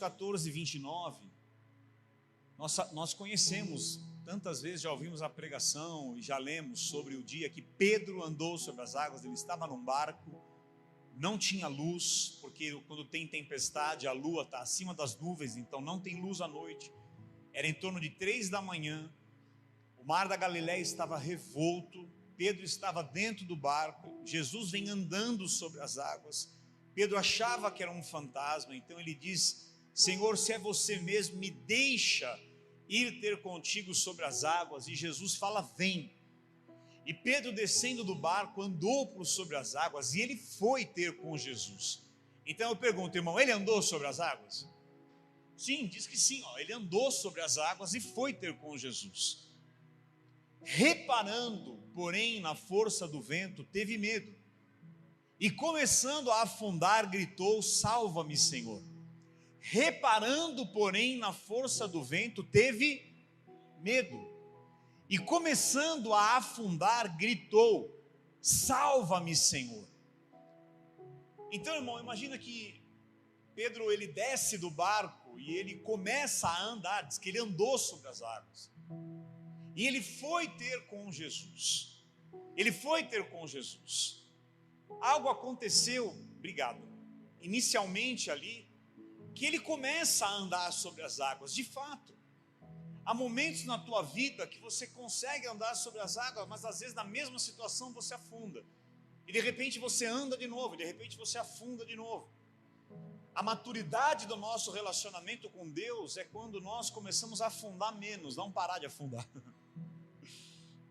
14, 29, nós conhecemos, tantas vezes já ouvimos a pregação e já lemos sobre o dia que Pedro andou sobre as águas. Ele estava num barco, não tinha luz, porque quando tem tempestade a lua está acima das nuvens, então não tem luz à noite. Era em torno de 3 da manhã, o mar da Galileia estava revolto, Pedro estava dentro do barco, Jesus vem andando sobre as águas. Pedro achava que era um fantasma, então ele diz: Senhor, se é você mesmo, me deixa ir ter contigo sobre as águas. E Jesus fala: vem. E Pedro, descendo do barco, andou por sobre as águas, e ele foi ter com Jesus. Então eu pergunto, irmão, ele andou sobre as águas? Sim, diz que sim, ele andou sobre as águas e foi ter com Jesus. Reparando, porém, na força do vento, teve medo, e começando a afundar, gritou: salva-me, Senhor. Reparando, porém, na força do vento, teve medo, e começando a afundar, gritou: salva-me, Senhor. Então, irmão, imagina que Pedro, ele desce do barco e ele começa a andar, diz que ele andou sobre as águas, e ele foi ter com Jesus. Ele foi ter com Jesus. Algo aconteceu, obrigado, inicialmente ali, que ele começa a andar sobre as águas. De fato, há momentos na tua vida que você consegue andar sobre as águas, mas às vezes na mesma situação você afunda, e de repente você anda de novo, e de repente você afunda de novo. A maturidade do nosso relacionamento com Deus é quando nós começamos a afundar menos, não parar de afundar.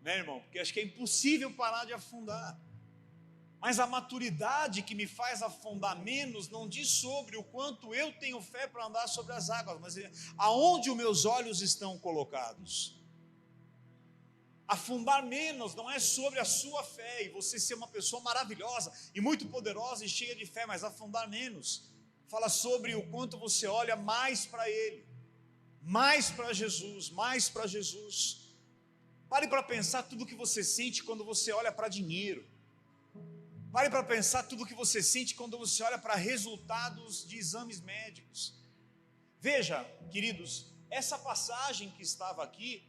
Né, irmão? Porque acho que é impossível parar de afundar. Mas a maturidade que me faz afundar menos não diz sobre o quanto eu tenho fé para andar sobre as águas, mas aonde os meus olhos estão colocados. Afundar menos não é sobre a sua fé e você ser uma pessoa maravilhosa e muito poderosa e cheia de fé, mas afundar menos fala sobre o quanto você olha mais para Ele, mais para Jesus, mais para Jesus. Pare para pensar tudo que você sente quando você olha para dinheiro. Pare para pensar tudo que você sente quando você olha para resultados de exames médicos. Veja, queridos, essa passagem que estava aqui,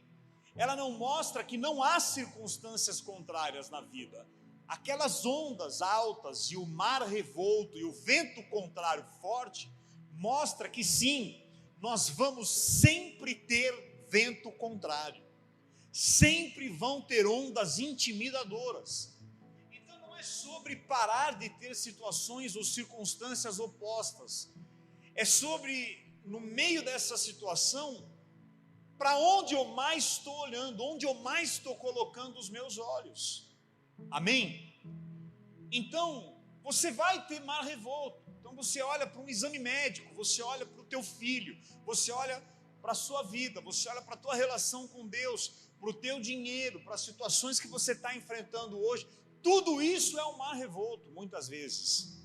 ela não mostra que não há circunstâncias contrárias na vida. Aquelas ondas altas e o mar revolto e o vento contrário forte, mostra que sim, nós vamos sempre ter vento contrário. Sempre vão ter ondas intimidadoras. Então não é sobre parar de ter situações ou circunstâncias opostas. É sobre, no meio dessa situação, para onde eu mais estou olhando, onde eu mais estou colocando os meus olhos. Amém? Então, você vai ter mar revolto. Então você olha para um exame médico, você olha para o teu filho, você olha para a sua vida, você olha para a tua relação com Deus, para o teu dinheiro, para as situações que você está enfrentando hoje. Tudo isso é um mar revolto, muitas vezes.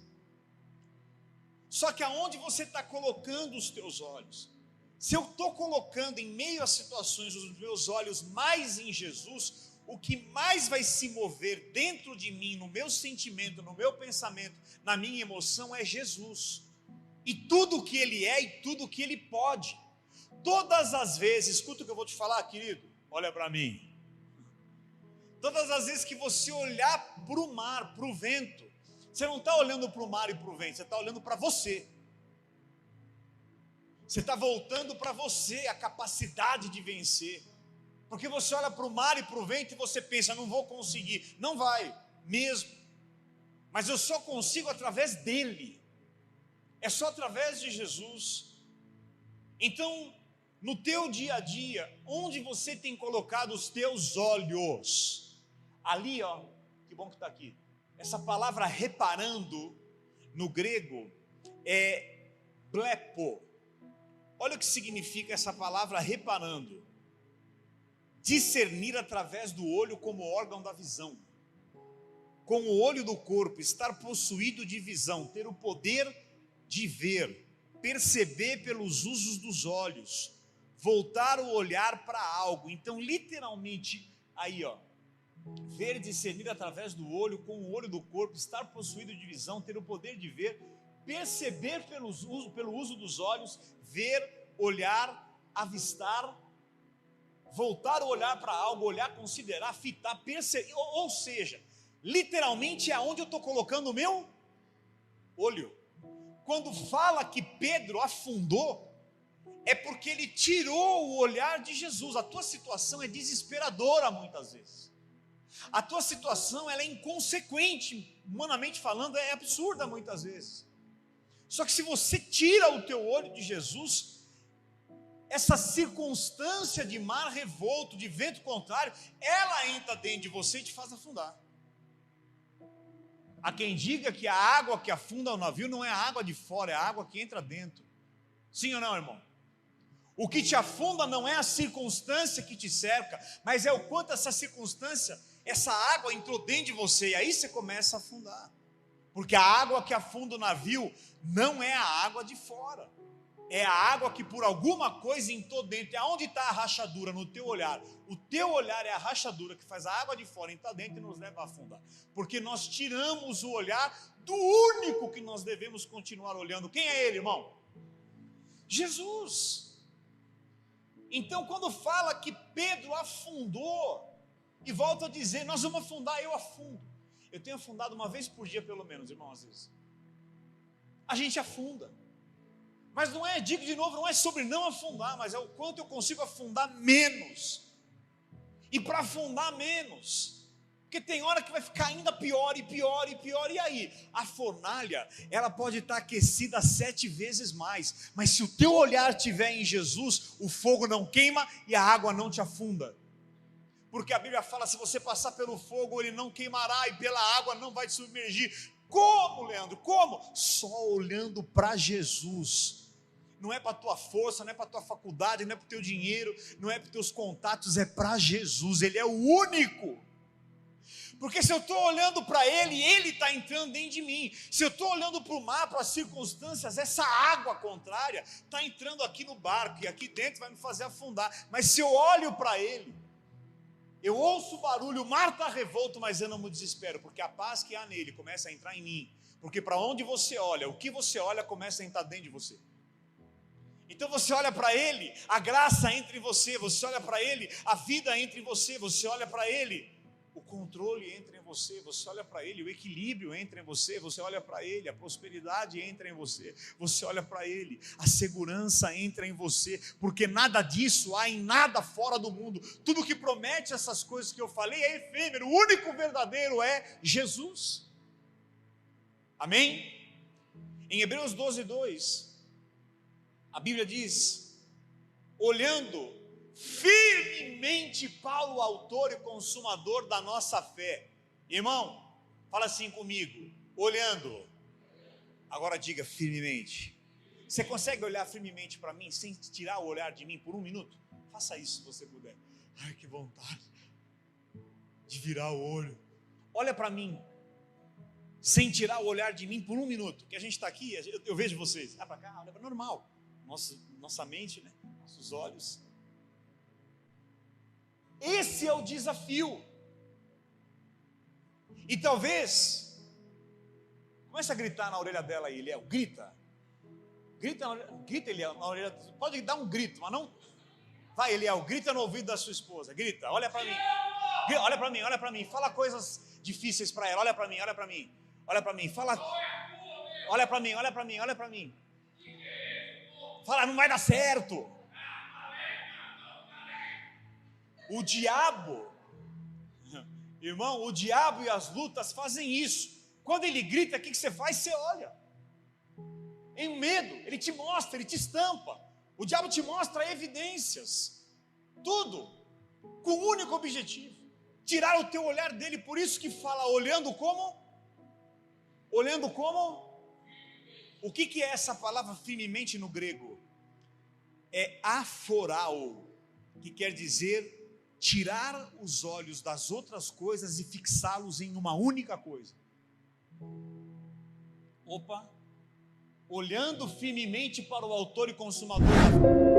Só que aonde você está colocando os teus olhos? Se eu estou colocando em meio às situações os meus olhos mais em Jesus, o que mais vai se mover dentro de mim, no meu sentimento, no meu pensamento, na minha emoção, é Jesus. E tudo o que Ele é e tudo o que Ele pode. Todas as vezes, escuta o que eu vou te falar, querido, olha para mim. Todas as vezes que você olhar para o mar, para o vento, você não está olhando para o mar e para o vento, você está olhando para você. Você está voltando para você a capacidade de vencer. Porque você olha para o mar e para o vento e você pensa: não vou conseguir. Não vai, mesmo. Mas eu só consigo através dele. É só através de Jesus. Então, no teu dia a dia, onde você tem colocado os teus olhos? Ali, ó, que bom que está aqui. Essa palavra reparando, no grego, é blepo. Olha o que significa essa palavra reparando. Discernir através do olho como órgão da visão. Com o olho do corpo, estar possuído de visão, ter o poder de ver, perceber pelos usos dos olhos, voltar o olhar para algo. Então, literalmente, aí ó, ver e discernir através do olho, com o olho do corpo, estar possuído de visão, ter o poder de ver, perceber pelo uso dos olhos, ver, olhar, avistar, voltar o olhar para algo, olhar, considerar, fitar, perceber, ou seja, literalmente é onde eu estou colocando o meu olho. Quando fala que Pedro afundou, é porque ele tirou o olhar de Jesus. A tua situação é desesperadora muitas vezes. A tua situação ela é inconsequente, humanamente falando, é absurda muitas vezes. Só que se você tira o teu olho de Jesus, essa circunstância de mar revolto, de vento contrário, ela entra dentro de você e te faz afundar. Há quem diga que a água que afunda o navio não é a água de fora, é a água que entra dentro. Sim ou não, irmão? O que te afunda não é a circunstância que te cerca, mas é o quanto essa circunstância, essa água entrou dentro de você, e aí você começa a afundar. Porque a água que afunda o navio não é a água de fora, é a água que por alguma coisa entrou dentro. E aonde está a rachadura? No teu olhar. O teu olhar é a rachadura que faz a água de fora entrar dentro e nos leva a afundar. Porque nós tiramos o olhar do único que nós devemos continuar olhando. Quem é ele, irmão? Jesus. Então quando fala que Pedro afundou, e volta a dizer, nós vamos afundar, eu afundo. Eu tenho afundado uma vez por dia pelo menos, irmão, às vezes. A gente afunda. Mas não é, digo de novo, não é sobre não afundar, mas é o quanto eu consigo afundar menos. E para afundar menos, porque tem hora que vai ficar ainda pior e pior e pior. E aí? A fornalha, ela pode estar aquecida 7 vezes mais, mas se o teu olhar estiver em Jesus, o fogo não queima e a água não te afunda. Porque a Bíblia fala, se você passar pelo fogo, ele não queimará, e pela água não vai te submergir. Como, Leandro? Como? Só olhando para Jesus. Não é para a tua força, não é para a tua faculdade, não é para o teu dinheiro, não é para os teus contatos, é para Jesus. Ele é o único. Porque se eu estou olhando para Ele, Ele está entrando dentro de mim. Se eu estou olhando para o mar, para as circunstâncias, essa água contrária está entrando aqui no barco, e aqui dentro vai me fazer afundar. Mas se eu olho para Ele, eu ouço o barulho, o mar está revolto, mas eu não me desespero, porque a paz que há nele começa a entrar em mim. Porque para onde você olha, o que você olha começa a entrar dentro de você. Então você olha para Ele, a graça entra em você. Você olha para Ele, a vida entra em você. Você olha para Ele, o controle entra em você. Você olha para Ele, o equilíbrio entra em você. Você olha para Ele, a prosperidade entra em você. Você olha para Ele, a segurança entra em você. Porque nada disso há em nada fora do mundo. Tudo que promete essas coisas que eu falei é efêmero. O único verdadeiro é Jesus. Amém? Em Hebreus 12:2, a Bíblia diz, olhando firmemente para o autor e consumador da nossa fé. Irmão, fala assim comigo, olhando. Agora diga firmemente. Você consegue olhar firmemente para mim, sem tirar o olhar de mim por 1 minuto? Faça isso se você puder. Ai, que vontade de virar o olho. Olha para mim, sem tirar o olhar de mim por 1 minuto. Que a gente está aqui, eu vejo vocês. Olha para cá, olha para normal. Nossa mente, né? Nossos olhos. Esse é o desafio. E talvez comece a gritar na orelha dela aí, Eliel, grita. Grita, Eliel, na orelha. Pode dar um grito, mas não. Vai, Eliel, grita no ouvido da sua esposa. Grita, olha para mim. Olha para mim, olha para mim. Fala coisas difíceis para ela. Olha para mim, olha para mim. Olha para mim. Fala. Olha para mim, olha para mim, olha para mim. Fala, não vai dar certo. O diabo, irmão, o diabo e as lutas fazem isso. Quando ele grita, o que você faz? Você olha. Em medo, ele te mostra, ele te estampa. O diabo te mostra evidências. Tudo. Com um único objetivo. Tirar o teu olhar dele. Por isso que fala, olhando como? Olhando como? O que é essa palavra firmemente no grego? É aforao, que quer dizer tirar os olhos das outras coisas e fixá-los em uma única coisa. Opa! Olhando firmemente para o autor e consumador da fé.